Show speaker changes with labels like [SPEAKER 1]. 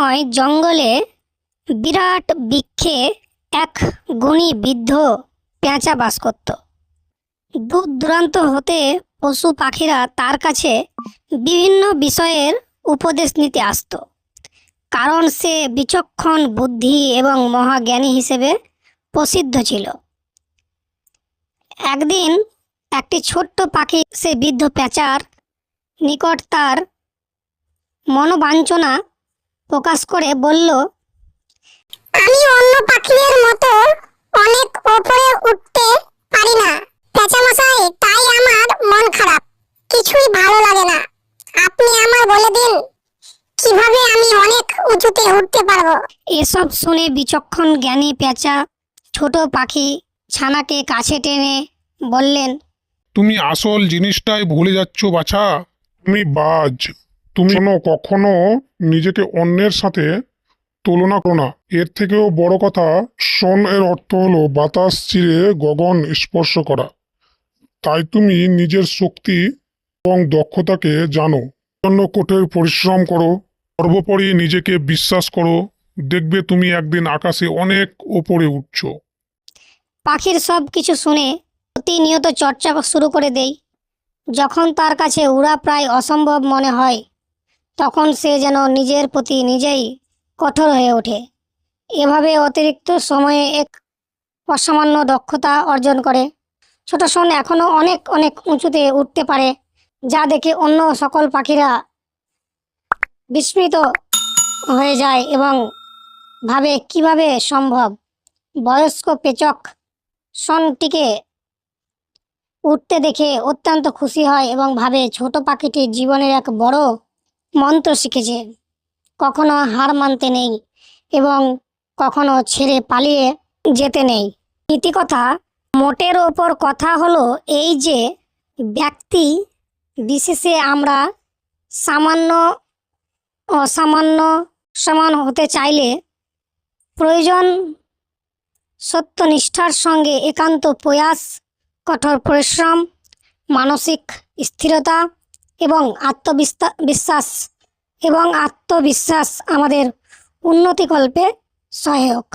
[SPEAKER 1] সময় জঙ্গলে বিরাট বৃক্ষে এক গুণী বৃদ্ধ পেঁচা বাস করত। দূর দূরান্ত হতে পশু পাখিরা তার কাছে বিভিন্ন বিষয়ের উপদেশ নিতে আসত, কারণ সে বিচক্ষণ বুদ্ধি এবং মহাজ্ঞানী হিসেবে প্রসিদ্ধ ছিল। একদিন একটি ছোট্ট পাখি সে বৃদ্ধ পেঁচার নিকট তার মনোবাঞ্ছনা প্রকাশ করে বলল,
[SPEAKER 2] আমি অন্য পাখিদের মতো অনেক উপরে উঠতে পারি না পেঁচা মশাই, তাই আমার মন খারাপ, কিছুই ভালো লাগে না। আপনি আমার বলে দিন কিভাবে আমি অনেক উঁচুতে উঠতে পারবো।
[SPEAKER 1] এসব শুনে বিচক্ষণ জ্ঞানী পেঁচা ছোট পাখি ছানাকে কাছে টেনে বললেন,
[SPEAKER 3] তুমি আসল জিনিসটাই ভুলে যাচ্ছ বাছা। তুমি বাজ। তুমি কখনো নিজেকে অন্যের সাথে তুলনা করো না। এর থেকেও বড় কথা, শোন এর অর্থ হলো বাতাস চিরে গগন স্পর্শ করা। তাই তুমি নিজের শক্তি এবং দক্ষতাকে জানো, জন্য কঠোর পরিশ্রম করো, সর্বোপরি নিজেকে বিশ্বাস করো, দেখবে তুমি একদিন আকাশে অনেক ওপরে উঠছো।
[SPEAKER 1] পাখির সব কিছু শুনে প্রতিনিয়ত চর্চা শুরু করে দেয়। যখন তার কাছে উড়া প্রায় অসম্ভব মনে হয়, তখন সে যেন নিজের প্রতি নিজেই কঠোর হয়ে ওঠে। এভাবে অতিরিক্ত সময়ে এক অসামান্য দক্ষতা অর্জন করে। ছোট শোন এখনও অনেক অনেক উঁচুতে উঠতে পারে, যা দেখে অন্য সকল পাখিরা বিস্মিত হয়ে যায় এবং ভাবে কিভাবে সম্ভব। বয়স্ক পেচক শনটিকে উঠতে দেখে অত্যন্ত খুশি হয় এবং ভাবে ছোট পাখিটি জীবনের এক বড় মন্ত্র শিখেছে, কখনো হার মানতে নেই এবং কখনো ছেড়ে পালিয়ে যেতে নেই। নীতিকথা মোটের ওপর কথা হলো এই যে, ব্যক্তি বিশেষে আমরা সামান্য অসামান্য সমান হতে চাইলে প্রয়োজন সত্যনিষ্ঠার সঙ্গে একান্ত প্রয়াস, কঠোর পরিশ্রম, মানসিক স্থিরতা এবং আত্মবিশ্বাস আমাদের উন্নতিকল্পে সহায়ক।